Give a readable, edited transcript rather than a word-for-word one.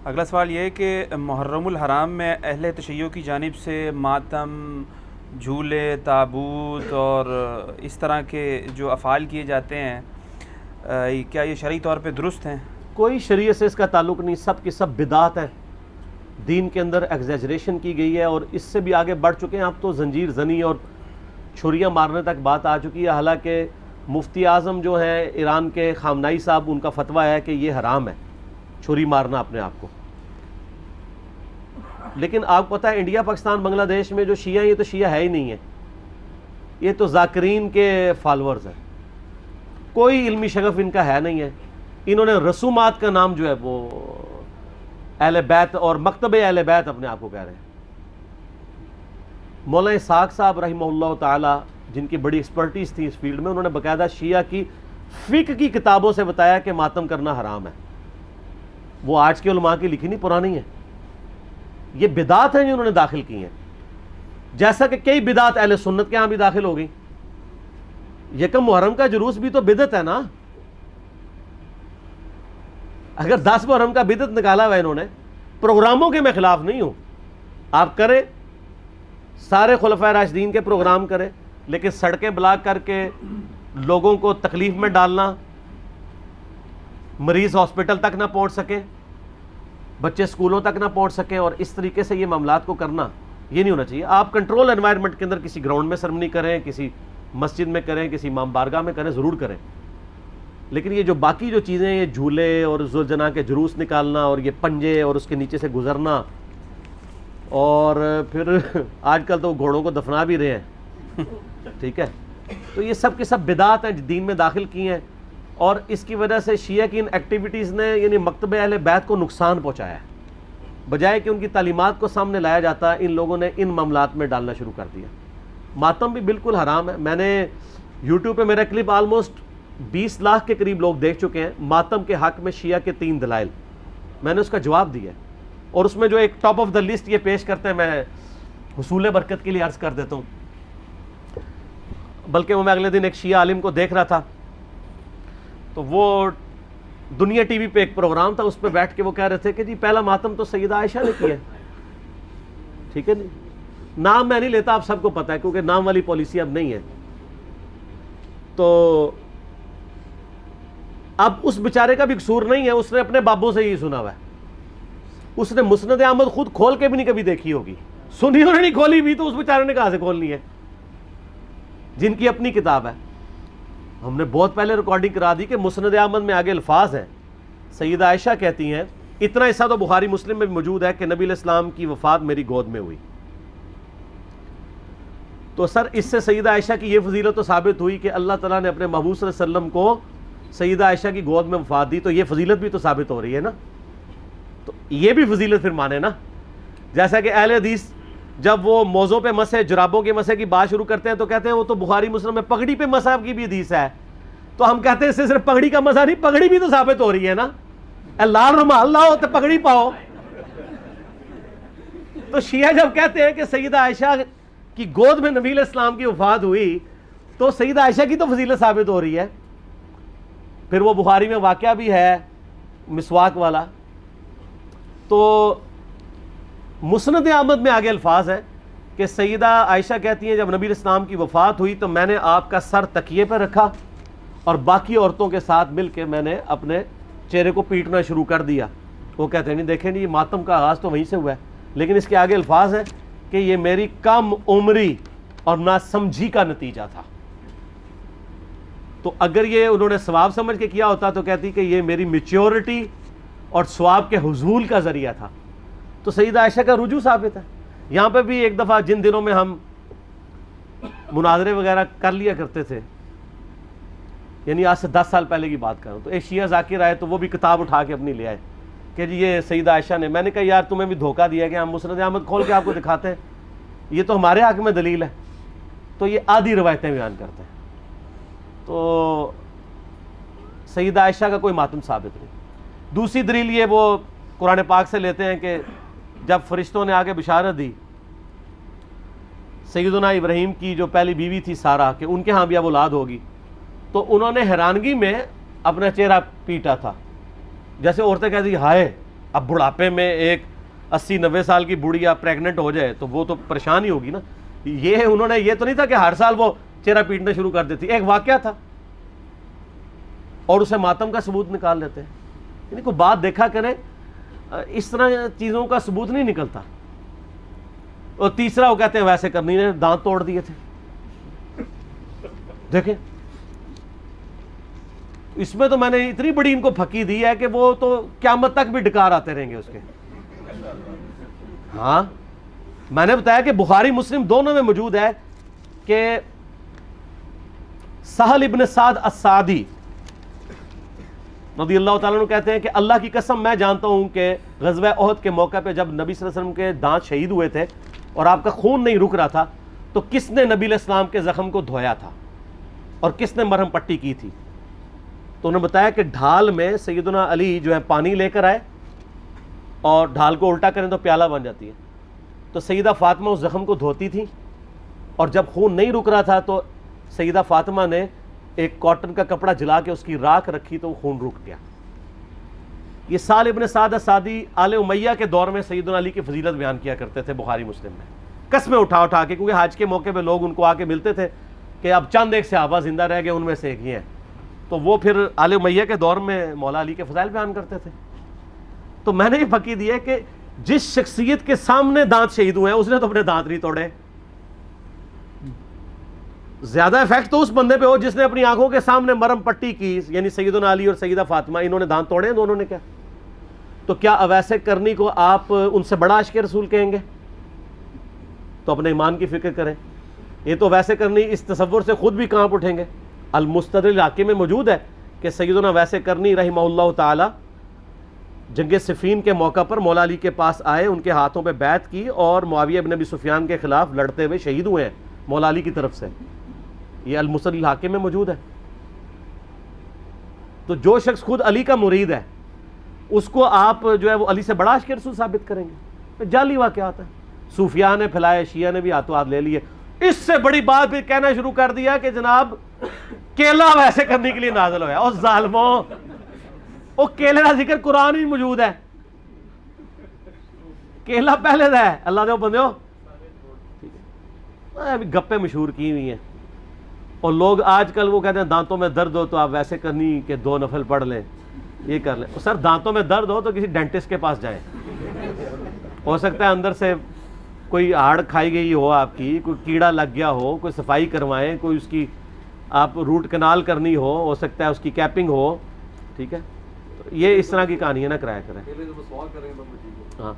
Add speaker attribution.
Speaker 1: اگلا سوال یہ ہے کہ محرم الحرام میں اہل تشیع کی جانب سے ماتم، جھولے، تابوت اور اس طرح کے جو افعال کیے جاتے ہیں، کیا یہ شرعی طور پہ درست ہیں؟
Speaker 2: کوئی شریعت سے اس کا تعلق نہیں، سب کی سب بدعات ہیں، دین کے اندر ایگزیجریشن کی گئی ہے، اور اس سے بھی آگے بڑھ چکے ہیں. اب تو زنجیر زنی اور چھریاں مارنے تک بات آ چکی ہے. حالانکہ مفتی اعظم جو ہیں ایران کے خامنائی صاحب، ان کا فتویٰ ہے کہ یہ حرام ہے چھری مارنا اپنے آپ کو. لیکن آپ کو پتہ ہے انڈیا، پاکستان، بنگلہ دیش میں جو شیعہ ہیں یہ تو شیعہ ہے ہی نہیں ہے، یہ تو ذاکرین کے فالورز ہیں. کوئی علمی شغف ان کا ہے نہیں ہے. انہوں نے رسومات کا نام جو ہے وہ اہل بیت اور مکتب اہل بیت اپنے آپ کو کہہ رہے ہیں. مولانا اسحاق صاحب رحمہ اللہ تعالی، جن کی بڑی ایکسپرٹیز تھی اس فیلڈ میں، انہوں نے باقاعدہ شیعہ کی فقہ کی کتابوں سے بتایا کہ ماتم کرنا حرام ہے. وہ آج کے علماء کی لکھی نہیں، پرانی ہے. یہ بدعات ہیں جو انہوں نے داخل کی ہیں، جیسا کہ کئی بدعات اہل سنت کے ہاں بھی داخل ہو گئی. یکم محرم کا جلوس بھی تو بدعت ہے نا. اگر 10 محرم کا بدعت نکالا ہوا انہوں نے، پروگراموں کے میں خلاف نہیں ہوں، آپ کریں، سارے خلفائے راشدین کے پروگرام کریں، لیکن سڑکیں بلاک کر کے لوگوں کو تکلیف میں ڈالنا، مریض ہاسپٹل تک نہ پہنچ سکیں، بچے سکولوں تک نہ پہنچ سکیں، اور اس طریقے سے یہ معاملات کو کرنا، یہ نہیں ہونا چاہیے. آپ کنٹرول انوائرمنٹ کے اندر کسی گراؤنڈ میں سرمنی کریں، کسی مسجد میں کریں، کسی امام بارگاہ میں کریں، ضرور کریں. لیکن یہ جو باقی جو چیزیں، یہ جھولے اور ذوالجناح کے جلوس نکالنا اور یہ پنجے اور اس کے نیچے سے گزرنا، اور پھر آج کل تو گھوڑوں کو دفنا بھی رہے ہیں، ٹھیک ہے. تو یہ سب کے سب بدعات ہیں دین میں داخل کی ہیں، اور اس کی وجہ سے شیعہ کی ان ایکٹیویٹیز نے یعنی مکتب اہل بیت کو نقصان پہنچایا ہے. بجائے کہ ان کی تعلیمات کو سامنے لایا جاتا، ان لوگوں نے ان معاملات میں ڈالنا شروع کر دیا. ماتم بھی بالکل حرام ہے. میں نے یوٹیوب پہ میرا کلپ آلموسٹ 20 لاکھ کے قریب لوگ دیکھ چکے ہیں. ماتم کے حق میں شیعہ کے 3 دلائل، میں نے اس کا جواب دیا ہے، اور اس میں جو ایک ٹاپ آف دا لسٹ یہ پیش کرتے ہیں، میں حصول برکت کے لیے عرض کر دیتا ہوں. بلکہ میں اگلے دن ایک شیعہ عالم کو دیکھ رہا تھا، تو وہ دنیا ٹی وی پہ ایک پروگرام تھا، اس پہ بیٹھ کے وہ کہہ رہے تھے کہ جی پہلا ماتم تو سیدہ عائشہ نے کیا ہے. ٹھیک ہے، نہیں نام میں نہیں لیتا، آپ سب کو پتا ہے، کیونکہ نام والی پالیسی اب نہیں ہے. تو اب اس بیچارے کا بھی قصور نہیں ہے، اس نے اپنے بابوں سے ہی سنا ہوا ہے. اس نے مسند احمد خود کھول کے بھی نہیں کبھی دیکھی ہوگی، سنی انہوں نے نہیں کھولی بھی، تو اس بیچارے نے کہاں سے کھولنی ہے جن کی اپنی کتاب ہے. ہم نے بہت پہلے ریکارڈنگ کرا دی کہ مسند احمد میں آگے الفاظ ہیں، سیدہ عائشہ کہتی ہیں، اتنا حصہ تو بخاری مسلم میں بھی موجود ہے کہ نبی علیہ السلام کی وفات میری گود میں ہوئی. تو سر اس سے سیدہ عائشہ کی یہ فضیلت تو ثابت ہوئی کہ اللہ تعالیٰ نے اپنے محبوب صلی اللہ علیہ وسلم کو سیدہ عائشہ کی گود میں وفات دی، تو یہ فضیلت بھی تو ثابت ہو رہی ہے نا. تو یہ بھی فضیلت پھر مانے نا. جیسا کہ اہل حدیث جب وہ موضوع پہ مسح، جرابوں کے مسح کی بات شروع کرتے ہیں تو کہتے ہیں وہ تو بخاری مسلم میں پگڑی پہ مسح کی بھی حدیث ہے. تو ہم کہتے ہیں اس سے صرف پگڑی کا مسح نہیں، پگڑی بھی تو ثابت ہو رہی ہے نا. لال رومال لاؤ تو پگڑی پاؤ. تو شیعہ جب کہتے ہیں کہ سیدہ عائشہ کی گود میں نبی علیہ السلام کی وفات ہوئی، تو سیدہ عائشہ کی تو فضیلت ثابت ہو رہی ہے. پھر وہ بخاری میں واقعہ بھی ہے مسواک والا. تو مسند احمد میں آگے الفاظ ہیں کہ سیدہ عائشہ کہتی ہیں جب نبی علیہ السلام کی وفات ہوئی تو میں نے آپ کا سر تکیے پہ رکھا اور باقی عورتوں کے ساتھ مل کے میں نے اپنے چہرے کو پیٹنا شروع کر دیا. وہ کہتے ہیں نہیں دیکھیں نہیں، یہ ماتم کا آغاز تو وہیں سے ہوا ہے. لیکن اس کے آگے الفاظ ہیں کہ یہ میری کم عمری اور ناسمجھی کا نتیجہ تھا. تو اگر یہ انہوں نے ثواب سمجھ کے کیا ہوتا تو کہتی کہ یہ میری میچیورٹی اور ثواب کے حصول کا ذریعہ تھا. تو سیدہ عائشہ کا رجوع ثابت ہے. یہاں پہ بھی ایک دفعہ جن دنوں میں ہم مناظرے وغیرہ کر لیا کرتے تھے، یعنی آج سے 10 سال پہلے کی بات کروں، تو ایک شیعہ ذاکر آئے تو وہ بھی کتاب اٹھا کے اپنی لے آئے کہ جی یہ سیدہ عائشہ نے. میں نے کہا یار تمہیں بھی دھوکہ دیا کہ ہم مسند احمد کھول کے آپ کو دکھاتے ہیں، یہ تو ہمارے حق میں دلیل ہے. تو یہ آدھی روایتیں بیان کرتے ہیں. تو سیدہ عائشہ کا کوئی ماتم ثابت نہیں. دوسری دلیل یہ وہ قرآن پاک سے لیتے ہیں کہ جب فرشتوں نے آگے بشارت دی سیدنا ابراہیم کی جو پہلی بیوی تھی سارہ کہ ان کے ہاں بھی اب اولاد ہوگی، تو انہوں نے حیرانگی میں اپنا چہرہ پیٹا تھا، جیسے عورتیں کہتی ہائے اب بڑھاپے میں ایک 80-90 سال کی بوڑھیا پریگننٹ ہو جائے تو وہ تو پریشان ہی ہوگی نا. یہ انہوں نے یہ تو نہیں تھا کہ ہر سال وہ چہرہ پیٹنا شروع کر دیتی, ایک واقعہ تھا اور اسے ماتم کا ثبوت نکال لیتے ہیں. یعنی کوئی بات دیکھا کریں, اس طرح چیزوں کا ثبوت نہیں نکلتا. اور تیسرا وہ کہتے ہیں ویسے کرنی نے دانت توڑ دیے تھے. دیکھیں اس میں تو میں نے اتنی بڑی ان کو پھکی دی ہے کہ وہ تو قیامت تک بھی ڈکار آتے رہیں گے اس کے. ہاں میں نے بتایا کہ بخاری مسلم دونوں میں موجود ہے کہ سہل ابن سعد السعدی رضی اللہ تعالیٰ عنہ کہتے ہیں کہ اللہ کی قسم میں جانتا ہوں کہ غزوہ احد کے موقع پہ جب نبی صلی اللہ علیہ وسلم کے دانت شہید ہوئے تھے اور آپ کا خون نہیں رک رہا تھا تو کس نے نبی علیہ السلام کے زخم کو دھویا تھا اور کس نے مرہم پٹی کی تھی. تو انہوں نے بتایا کہ ڈھال میں سیدنا علی جو ہے پانی لے کر آئے اور ڈھال کو الٹا کریں تو پیالہ بن جاتی ہے. تو سیدہ فاطمہ اس زخم کو دھوتی تھی اور جب خون نہیں رک رہا تھا تو سیدہ فاطمہ نے ایک کاٹن کا کپڑا جلا کے اس کی راکھ رکھی تو وہ خون رک گیا. یہ سہل ابن سعد السعدی آل امیہ کے دور میں سیدنا علی کی فضیلت بیان کیا کرتے تھے بخاری مسلم میں, قسمیں اٹھا اٹھا کے, کیونکہ حج کے موقع پہ لوگ ان کو آ کے ملتے تھے کہ اب چند ایک صحابہ زندہ رہ گئے, ان میں سے ایک ہی ہیں. تو وہ پھر آل امیہ کے دور میں مولا علی کے فضائل بیان کرتے تھے. تو میں نے یہ پھکی دی ہے کہ جس شخصیت کے سامنے دانت شہید ہوئے ہیں اس نے تو اپنے دانت نہیں توڑے. زیادہ افیکٹ تو اس بندے پہ ہو جس نے اپنی آنکھوں کے سامنے مرم پٹی کی, یعنی سیدنا علی اور سیدہ فاطمہ, انہوں نے دانت توڑے ہیں دونوں نے. کیا تو کیا اویسے کرنی کو آپ ان سے بڑا عاشق رسول کہیں گے؟ تو اپنے ایمان کی فکر کریں. یہ تو ویسے کرنی اس تصور سے خود بھی کانپ اٹھیں گے. المستدرک الحاکم میں موجود ہے کہ سیدنا ویسے کرنی رحمہ اللہ تعالی جنگ صفین کے موقع پر مولا علی کے پاس آئے, ان کے ہاتھوں پہ بیعت کی اور معاویہ بن ابی سفیان کے خلاف لڑتے ہوئے شہید ہوئے ہیں مولا علی کی طرف سے. یہ المستدرک الحاکم میں موجود ہے. تو جو شخص خود علی کا مرید ہے اس کو آپ جو ہے وہ علی سے بڑا عاشق رسول ثابت کریں گے؟ جعلی واقعات ہے. صوفیاء نے پھیلائے, شیعہ نے بھی ہاتھوں ہاتھ لے لیے. اس سے بڑی بات بھی کہنا شروع کر دیا کہ جناب کیلا ویسے کرنے کے لیے نازل ہوا ہے. اور ظالموں, وہ کیلے کا ذکر قرآن ہی موجود ہے. کیلا پہلے دا ہے, اللہ دے بندے ہو ابھی گپے مشہور کی ہوئی ہیں. اور لوگ آج کل وہ کہتے ہیں دانتوں میں درد ہو تو آپ ویسے کرنی کہ 2 نفل پڑھ لیں, یہ کر لیں. سر دانتوں میں درد ہو تو کسی ڈینٹسٹ کے پاس جائیں. ہو سکتا ہے اندر سے کوئی ہاڑ کھائی گئی ہو, آپ کی کوئی کیڑا لگ گیا ہو, کوئی صفائی کروائیں, کوئی اس کی آپ روٹ کنال کرنی ہو سکتا ہے اس کی کیپنگ ہو. ٹھیک ہے, یہ اس طرح کی کہانیاں نہ کرایا کریں. ہاں